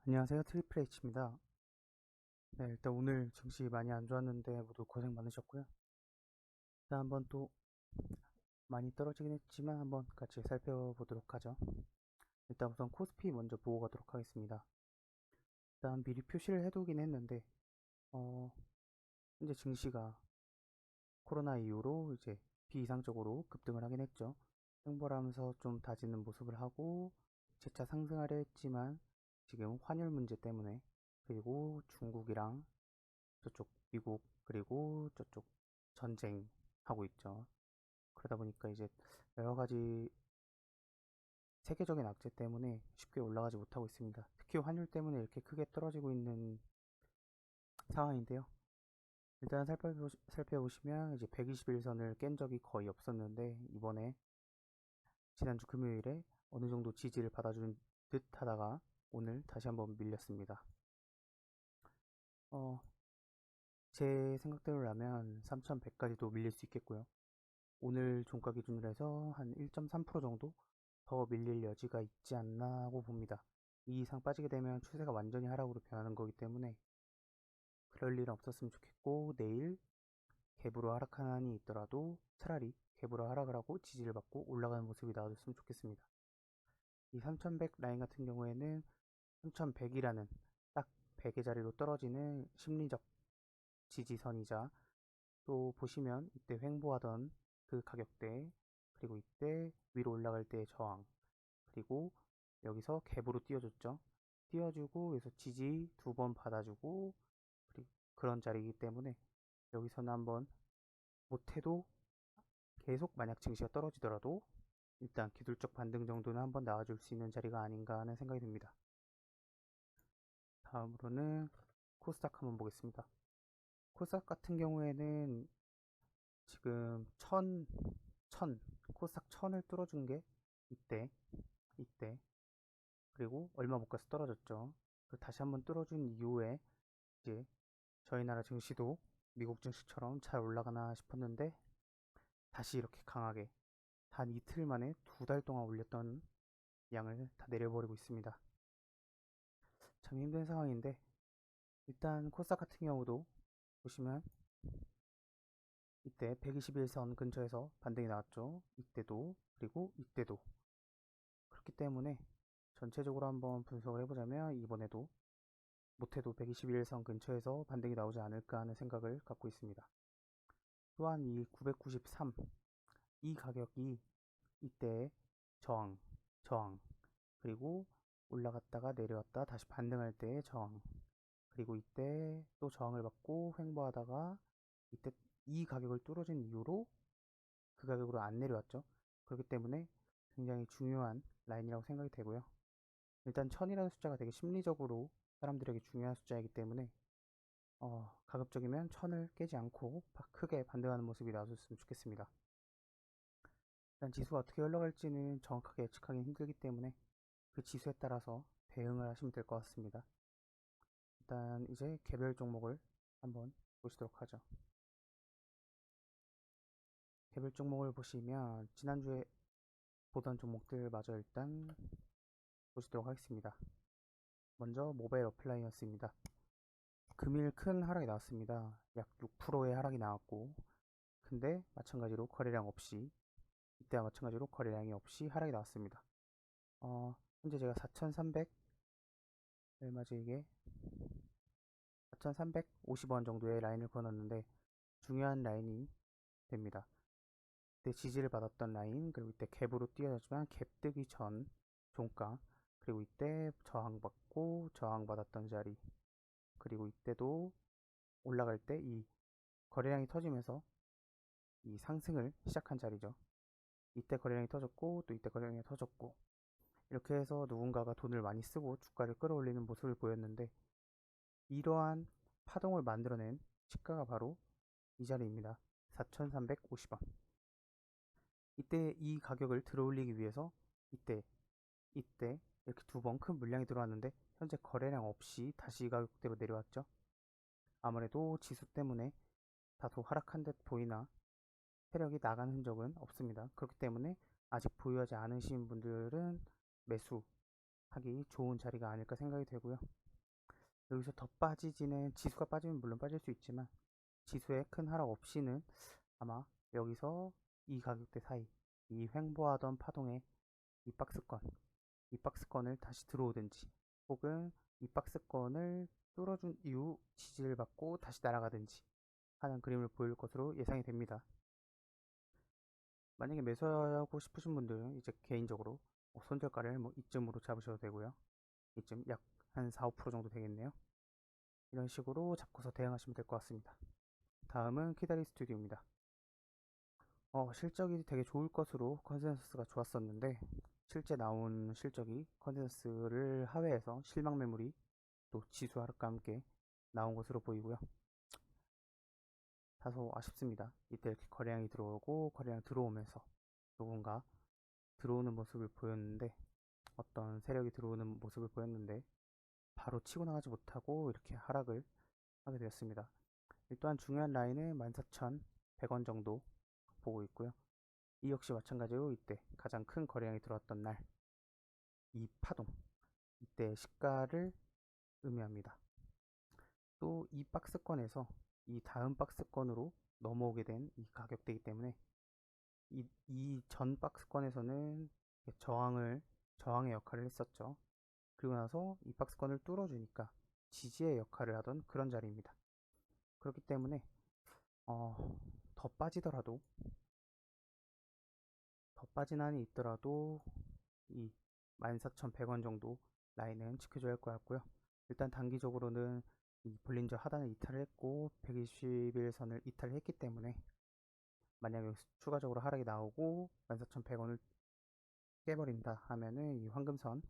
안녕하세요. 트리플 H입니다. 네, 일단 오늘 증시 많이 안 좋았는데 모두 고생 많으셨고요. 일단 한번 또 많이 떨어지긴 했지만 한번 같이 살펴보도록 하죠. 일단 우선 코스피 먼저 보고 가도록 하겠습니다. 일단 미리 표시를 해두긴 했는데 어, 현재 증시가 코로나 이후로 이제 비이상적으로 급등을 하긴 했죠. 횡보하면서 좀 다지는 모습을 하고 재차 상승하려 했지만 지금 환율 문제 때문에 그리고 중국이랑 저쪽 미국 그리고 저쪽 전쟁하고 있죠. 그러다 보니까 이제 여러 가지 세계적인 악재 때문에 쉽게 올라가지 못하고 있습니다. 특히 환율 때문에 이렇게 크게 떨어지고 있는 상황인데요. 일단 살펴보시면 이제 121선을 깬 적이 거의 없었는데 이번에 지난주 금요일에 어느 정도 지지를 받아준 듯 하다가 오늘 다시 한번 밀렸습니다. 제 생각대로라면 3100까지도 밀릴 수 있겠고요. 오늘 종가 기준으로 해서 한 1.3% 정도 더 밀릴 여지가 있지 않나 하고 봅니다. 이 이상 빠지게 되면 추세가 완전히 하락으로 변하는 거기 때문에 그럴 일은 없었으면 좋겠고 내일 갭으로 하락하는 있더라도 차라리 갭으로 하락을 하고 지지를 받고 올라가는 모습이 나와줬으면 좋겠습니다. 이 3100 라인 같은 경우에는 3100이라는 딱 100의 자리로 떨어지는 심리적 지지선이자 또 보시면 이때 횡보하던 그 가격대 그리고 이때 위로 올라갈 때의 저항 그리고 여기서 갭으로 띄워줬죠. 띄워주고 여기서 지지 두 번 받아주고 그리고 그런 자리이기 때문에 여기서는 한번 못해도 계속 만약 증시가 떨어지더라도 일단 기술적 반등 정도는 한번 나와줄 수 있는 자리가 아닌가 하는 생각이 듭니다. 다음으로는 코스닥 한번 보겠습니다. 코스닥 같은 경우에는 지금 코스닥 1000을 뚫어준 게 이때 그리고 얼마 못 가서 떨어졌죠. 다시 한번 뚫어준 이후에 이제 저희 나라 증시도 미국 증시처럼 잘 올라가나 싶었는데 다시 이렇게 강하게 단 이틀 만에 2달 동안 올렸던 양을 다 내려버리고 있습니다. 참 힘든 상황인데 일단 코스닥 같은 경우도 보시면 이때 121선 근처에서 반등이 나왔죠. 이때도 그리고 이때도 그렇기 때문에 전체적으로 한번 분석을 해보자면 이번에도 못해도 121선 근처에서 반등이 나오지 않을까 하는 생각을 갖고 있습니다. 또한 이 993, 이 가격이 이때 저항, 그리고 올라갔다가 내려왔다 다시 반등할 때의 저항, 그리고 이때 또 저항을 받고 횡보하다가 이때 이 가격을 뚫어진 이후로 그 가격으로 안 내려왔죠. 그렇기 때문에 굉장히 중요한 라인이라고 생각이 되고요. 일단 1000이라는 숫자가 되게 심리적으로 사람들에게 중요한 숫자이기 때문에 가급적이면 1000을 깨지 않고 크게 반등하는 모습이 나와줬으면 좋겠습니다. 일단 지수가 어떻게 흘러갈지는 정확하게 예측하기 힘들기 때문에 그 지수에 따라서 대응을 하시면 될 것 같습니다. 일단 이제 개별 종목을 한번 보시도록 하죠. 개별 종목을 보시면 지난주에 보던 종목들 마저 일단 보시도록 하겠습니다. 먼저 모바일 어플라이언스입니다. 금일 큰 하락이 나왔습니다. 약 6%의 하락이 나왔고 근데 마찬가지로 거래량 없이 이때와 마찬가지로 거래량이 없이 하락이 나왔습니다. 현재 제가 4,300 얼마죠 이게 4,350원 정도의 라인을 그어놨는데 중요한 라인이 됩니다. 이때 지지를 받았던 라인 그리고 이때 갭으로 뛰어졌지만 갭 뜨기 전 종가 그리고 이때 저항받고 저항받았던 자리 그리고 이때도 올라갈 때 이 거래량이 터지면서 이 상승을 시작한 자리죠. 이때 거래량이 터졌고 또 이때 거래량이 터졌고 이렇게 해서 누군가가 돈을 많이 쓰고 주가를 끌어올리는 모습을 보였는데 이러한 파동을 만들어낸 시가가 바로 이 자리입니다. 4,350원. 이때 이 가격을 들어올리기 위해서 이때 이렇게 두 번 큰 물량이 들어왔는데 현재 거래량 없이 다시 이 가격대로 내려왔죠. 아무래도 지수 때문에 다소 하락한 듯 보이나 세력이 나간 흔적은 없습니다. 그렇기 때문에 아직 보유하지 않으신 분들은 매수 하기 좋은 자리가 아닐까 생각이 되고요. 여기서 더 빠지지는, 지수가 빠지면 물론 빠질 수 있지만 지수의 큰 하락 없이는 아마 여기서 이 가격대 사이, 이 횡보하던 파동의 이 박스권, 이 박스권을 다시 들어오든지, 혹은 이 박스권을 뚫어준 이후 지지를 받고 다시 날아가든지 하는 그림을 보일 것으로 예상이 됩니다. 만약에 매수하고 싶으신 분들은 이제 개인적으로 손절가를 이쯤으로 잡으셔도 되고요. 이쯤 약 한 4, 5% 정도 되겠네요. 이런 식으로 잡고서 대응하시면 될 것 같습니다. 다음은 키다리 스튜디오입니다. 실적이 되게 좋을 것으로 컨센서스가 좋았었는데, 실제 나온 실적이 컨센서스를 하회해서 실망 매물이 또 지수 하락과 함께 나온 것으로 보이고요. 다소 아쉽습니다. 이때 이렇게 거래량이 들어오고 거래량 들어오면서 누군가 들어오는 모습을 보였는데, 어떤 세력이 들어오는 모습을 보였는데 바로 치고 나가지 못하고 이렇게 하락을 하게 되었습니다. 일단 중요한 라인은 14,100원 정도 보고 있고요. 이 역시 마찬가지로 이때 가장 큰 거래량이 들어왔던 날, 이 파동, 이때 시가를 의미합니다. 또 이 박스권에서 이 다음 박스권으로 넘어오게 된 이 가격대이기 때문에 이 전 박스권에서는 저항의 역할을 했었죠. 그리고 나서 이 박스권을 뚫어주니까 지지의 역할을 하던 그런 자리입니다. 그렇기 때문에 더 빠지더라도, 더 빠진 한이 있더라도 이 14,100원 정도 라인은 지켜줘야 할 것 같고요. 일단 단기적으로는 이 볼린저 하단을 이탈을 했고 120일선을 이탈을 했기 때문에, 만약에 추가적으로 하락이 나오고 14,100원을 깨버린다 하면은 이 황금선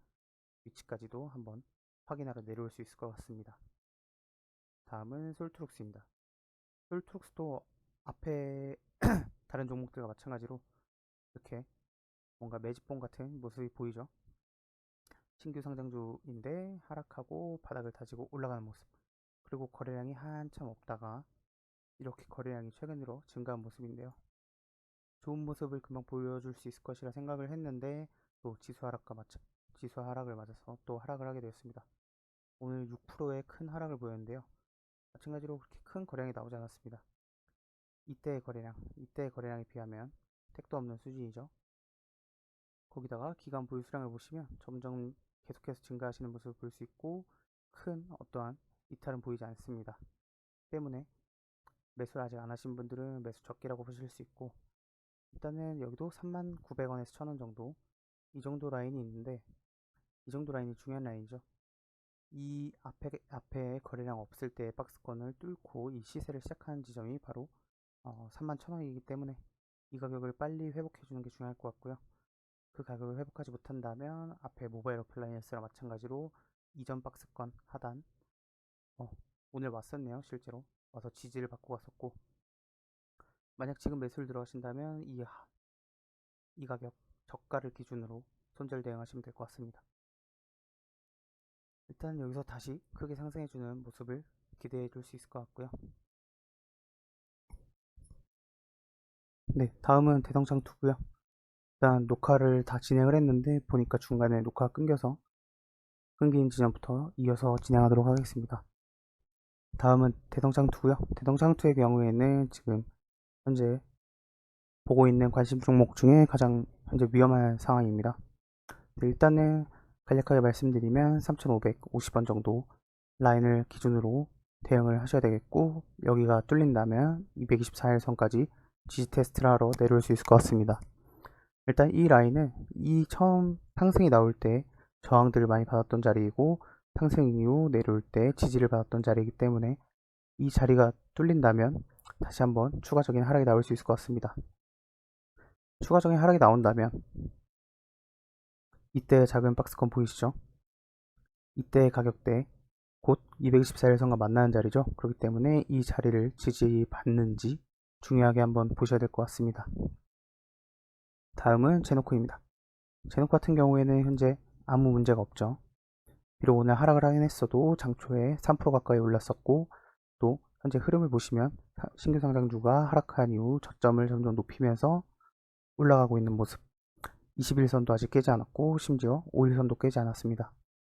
위치까지도 한번 확인하러 내려올 수 있을 것 같습니다. 다음은 솔트룩스입니다. 솔트룩스도 앞에 다른 종목들과 마찬가지로 이렇게 뭔가 매집봉 같은 모습이 보이죠. 신규 상장주인데 하락하고 바닥을 다지고 올라가는 모습, 그리고 거래량이 한참 없다가 이렇게 거래량이 최근 들어 증가한 모습인데요. 좋은 모습을 금방 보여줄 수 있을 것이라 생각을 했는데, 또 지수 하락을 맞아서 또 하락을 하게 되었습니다. 오늘 6%의 큰 하락을 보였는데요. 마찬가지로 그렇게 큰 거래량이 나오지 않았습니다. 이때의 거래량에 비하면 택도 없는 수준이죠. 거기다가 기간 보유 수량을 보시면 점점 계속해서 증가하시는 모습을 볼 수 있고, 큰 어떠한 이탈은 보이지 않습니다. 때문에 매수를 아직 안 하신 분들은 매수 적기라고 보실 수 있고, 일단은 여기도 39,000원에서 1,000원 정도, 이 정도 라인이 있는데, 이 정도 라인이 중요한 라인이죠. 이 앞에 거래량 없을 때 박스권을 뚫고 이 시세를 시작하는 지점이 바로 31,000원이기 때문에 이 가격을 빨리 회복해 주는 게 중요할 것 같고요. 그 가격을 회복하지 못한다면 앞에 모바일 어플라이언스랑 마찬가지로 이전 박스권 하단, 오늘 왔었네요. 실제로 와서 지지를 받고 갔었고, 만약 지금 매수를 들어가신다면 이 가격 저가를 기준으로 손절 대응하시면 될 것 같습니다. 일단 여기서 다시 크게 상승해주는 모습을 기대해 줄 수 있을 것 같고요. 네, 다음은 대성창2고요. 일단 녹화를 다 진행을 했는데 보니까 중간에 녹화가 끊긴 지점부터 이어서 진행하도록 하겠습니다. 다음은 대성창2고요. 대성창2의 경우에는 지금 현재 보고 있는 관심 종목 중에 가장 현재 위험한 상황입니다. 네, 일단은 간략하게 말씀드리면 3,550원 정도 라인을 기준으로 대응을 하셔야 되겠고, 여기가 뚫린다면 224일선까지 지지 테스트를 하러 내려올 수 있을 것 같습니다. 일단 이 라인은 이 처음 상승이 나올 때 저항들을 많이 받았던 자리이고, 상승 이후 내려올 때 지지를 받았던 자리이기 때문에 이 자리가 뚫린다면 다시 한번 추가적인 하락이 나올 수 있을 것 같습니다. 추가적인 하락이 나온다면 이때 작은 박스권 보이시죠? 이때의 가격대 곧 224일선과 만나는 자리죠. 그렇기 때문에 이 자리를 지지받는지 중요하게 한번 보셔야 될 것 같습니다. 다음은 제노코입니다. 제노코 같은 경우에는 현재 아무 문제가 없죠. 비록 오늘 하락을 하긴 했어도 장초에 3% 가까이 올랐었고, 또 현재 흐름을 보시면 신규 상장주가 하락한 이후 저점을 점점 높이면서 올라가고 있는 모습, 21선도 아직 깨지 않았고 심지어 5일선도 깨지 않았습니다.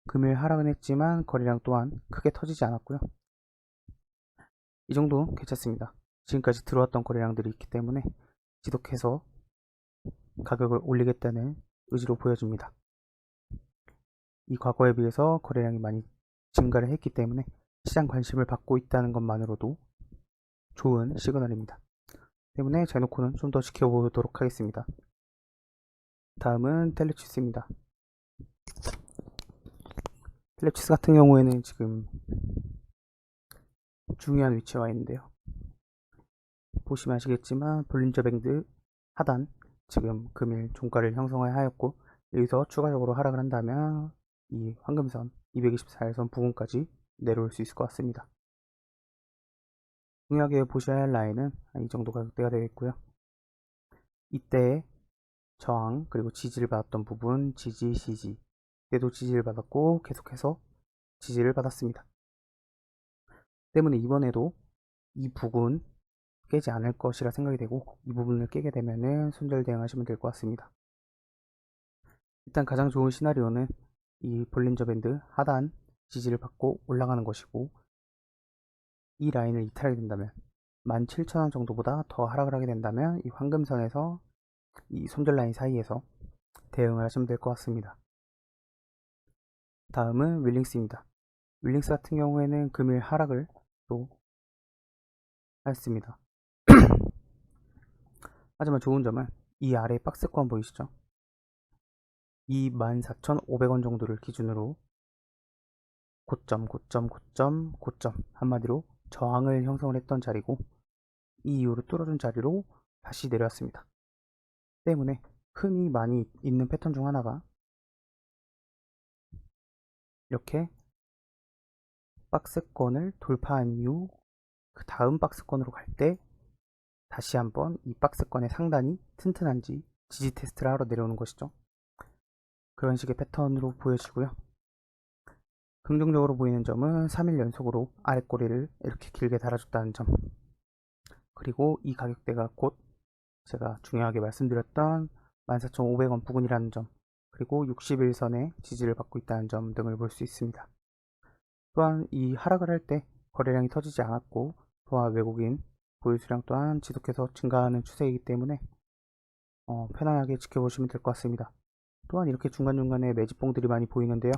금일 하락은 했지만 거래량 또한 크게 터지지 않았고요. 이 정도는 괜찮습니다. 지금까지 들어왔던 거래량들이 있기 때문에 지속해서 가격을 올리겠다는 의지로 보여집니다. 이 과거에 비해서 거래량이 많이 증가를 했기 때문에 시장 관심을 받고 있다는 것만으로도 좋은 시그널입니다. 때문에 제노코는 좀 더 지켜보도록 하겠습니다. 다음은 텔레치스입니다. 텔레치스 같은 경우에는 지금 중요한 위치에 와 있는데요. 보시면 아시겠지만 볼린저 밴드 하단 지금 금일 종가를 형성하였고 여기서 추가적으로 하락을 한다면 이 황금선 224일선 부근까지 내려올 수 있을 것 같습니다. 중요하게 보셔야 할 라인은 이 정도 가격대가 되겠고요. 이때 저항 그리고 지지를 받았던 부분 지지 CG 때도 지지를 받았고 계속해서 지지를 받았습니다. 때문에 이번에도 이 부근 깨지 않을 것이라 생각이 되고 이 부분을 깨게 되면은 손절 대응하시면 될 것 같습니다. 일단 가장 좋은 시나리오는 이 볼린저 밴드 하단 지지를 받고 올라가는 것이고 이 라인을 이탈하게 된다면 17,000원 정도보다 더 하락을 하게 된다면 이 황금선에서 이 손절 라인 사이에서 대응을 하시면 될 것 같습니다. 다음은 윌링스입니다. 윌링스 같은 경우에는 금일 하락을 또 하였습니다. 하지만 좋은 점은 이 아래 박스권 보이시죠? 이 14,500원 정도를 기준으로 고점 한마디로 저항을 형성을 했던 자리고 이 이후로 뚫어준 자리로 다시 내려왔습니다. 때문에 흠이 많이 있는 패턴 중 하나가 이렇게 박스권을 돌파한 이후 그 다음 박스권으로 갈 때 다시 한번 이 박스권의 상단이 튼튼한지 지지 테스트를 하러 내려오는 것이죠. 그런 식의 패턴으로 보여지고요. 긍정적으로 보이는 점은 3일 연속으로 아랫꼬리를 이렇게 길게 달아줬다는 점, 그리고 이 가격대가 곧 제가 중요하게 말씀드렸던 14,500원 부근이라는 점, 그리고 60일선의 지지를 받고 있다는 점 등을 볼 수 있습니다. 또한 이 하락을 할 때 거래량이 터지지 않았고 또한 외국인 보유수량 또한 지속해서 증가하는 추세이기 때문에 편안하게 지켜보시면 될 것 같습니다. 또한 이렇게 중간중간에 매집봉들이 많이 보이는데요.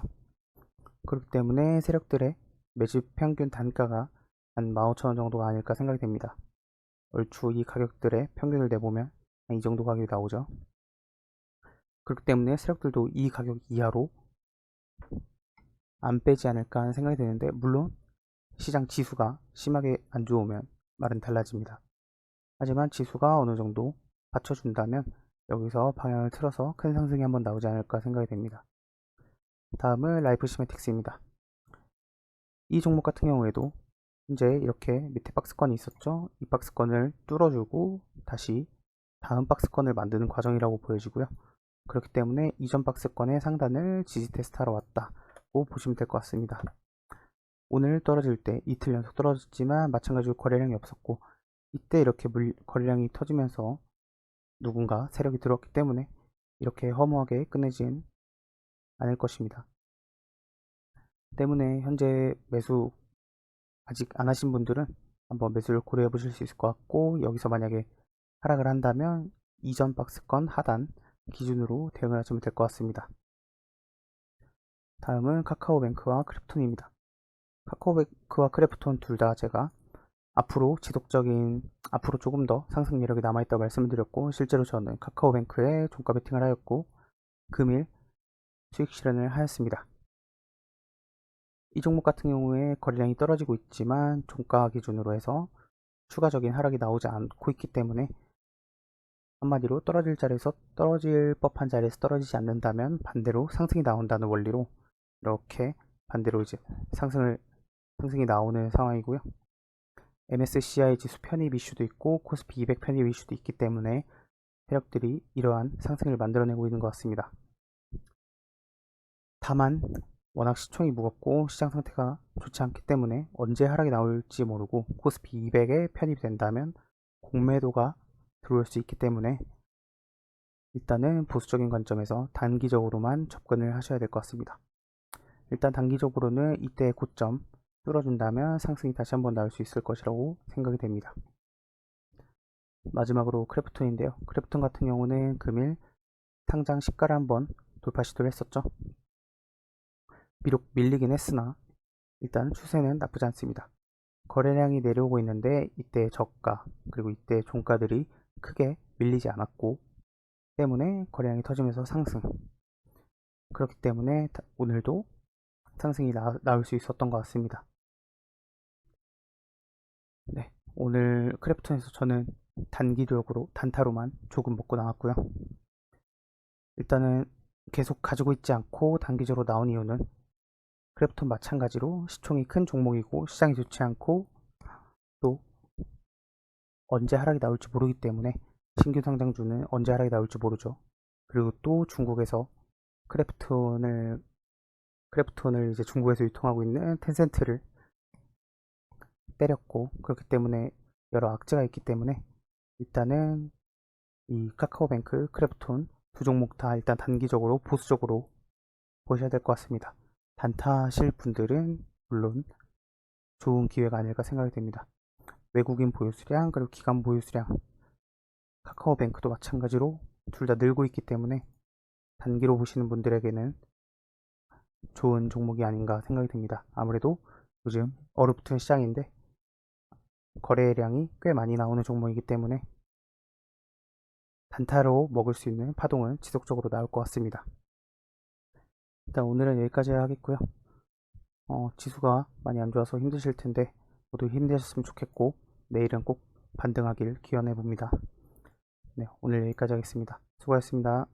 그렇기 때문에 세력들의 매집 평균 단가가 한 15,000원 정도가 아닐까 생각이 됩니다. 얼추 이 가격들의 평균을 내보면 이 정도 가격이 나오죠. 그렇기 때문에 세력들도 이 가격 이하로 안 빼지 않을까 하는 생각이 드는데, 물론 시장 지수가 심하게 안 좋으면 말은 달라집니다. 하지만 지수가 어느 정도 받쳐준다면 여기서 방향을 틀어서 큰 상승이 한번 나오지 않을까 생각이 됩니다. 다음은 라이프 시메틱스입니다. 이 종목 같은 경우에도 현재 이렇게 밑에 박스권이 있었죠. 이 박스권을 뚫어주고 다시 다음 박스권을 만드는 과정이라고 보여지고요. 그렇기 때문에 이전 박스권의 상단을 지지 테스트하러 왔다고 보시면 될 것 같습니다. 오늘 떨어질 때 이틀 연속 떨어졌지만 마찬가지로 거래량이 없었고 이때 이렇게 거래량이 터지면서 누군가 세력이 들어왔기 때문에 이렇게 허무하게 끝내진 않을 것입니다. 때문에 현재 매수 아직 안 하신 분들은 한번 매수를 고려해 보실 수 있을 것 같고, 여기서 만약에 하락을 한다면 이전 박스권 하단 기준으로 대응을 하시면 될 것 같습니다. 다음은 카카오뱅크와 크립톤입니다. 카카오뱅크와 크래프톤 둘 다 제가 앞으로 조금 더 상승 여력이 남아있다고 말씀을 드렸고, 실제로 저는 카카오뱅크에 종가 베팅을 하였고 금일 수익 실현을 하였습니다. 이 종목 같은 경우에 거래량이 떨어지고 있지만 종가 기준으로 해서 추가적인 하락이 나오지 않고 있기 때문에 한마디로 떨어질 법한 자리에서 떨어지지 않는다면 반대로 상승이 나온다는 원리로 이렇게 반대로 이제 상승이 나오는 상황이고요. MSCI 지수 편입 이슈도 있고 코스피 200 편입 이슈도 있기 때문에 세력들이 이러한 상승을 만들어내고 있는 것 같습니다. 다만 워낙 시총이 무겁고 시장 상태가 좋지 않기 때문에 언제 하락이 나올지 모르고 코스피 200에 편입이 된다면 공매도가 들어올 수 있기 때문에 일단은 보수적인 관점에서 단기적으로만 접근을 하셔야 될 것 같습니다. 일단 단기적으로는 이때의 고점 뚫어준다면 상승이 다시 한번 나올 수 있을 것이라고 생각이 됩니다. 마지막으로 크래프톤인데요. 크래프톤 같은 경우는 금일 상장 시가를 한번 돌파 시도를 했었죠. 비록 밀리긴 했으나 일단 추세는 나쁘지 않습니다. 거래량이 내려오고 있는데 이때 저가 그리고 이때 종가들이 크게 밀리지 않았고 때문에 거래량이 터지면서 상승. 그렇기 때문에 오늘도 상승이 나올 수 있었던 것 같습니다. 네, 오늘 크래프톤에서 저는 단기적으로 단타로만 조금 먹고 나왔고요. 일단은 계속 가지고 있지 않고 단기적으로 나온 이유는 크래프톤 마찬가지로 시총이 큰 종목이고 시장이 좋지 않고 또 언제 하락이 나올지 모르기 때문에 신규 상장주는 언제 하락이 나올지 모르죠. 그리고 또 중국에서 크래프톤을 이제 중국에서 유통하고 있는 텐센트를 때렸고 그렇기 때문에 여러 악재가 있기 때문에 일단은 이 카카오뱅크, 크래프톤 두 종목 다 일단 단기적으로 보수적으로 보셔야 될 것 같습니다. 단타 하실 분들은 물론 좋은 기회가 아닐까 생각이 됩니다. 외국인 보유 수량 그리고 기관 보유 수량 카카오뱅크도 마찬가지로 둘 다 늘고 있기 때문에 단기로 보시는 분들에게는 좋은 종목이 아닌가 생각이 듭니다. 아무래도 요즘 얼어붙은 시장인데 거래량이 꽤 많이 나오는 종목이기 때문에 단타로 먹을 수 있는 파동은 지속적으로 나올 것 같습니다. 일단 오늘은 여기까지 하겠고요. 지수가 많이 안 좋아서 힘드실 텐데 모두 힘내셨으면 좋겠고 내일은 꼭 반등하길 기원해 봅니다. 네, 오늘 여기까지 하겠습니다. 수고하셨습니다.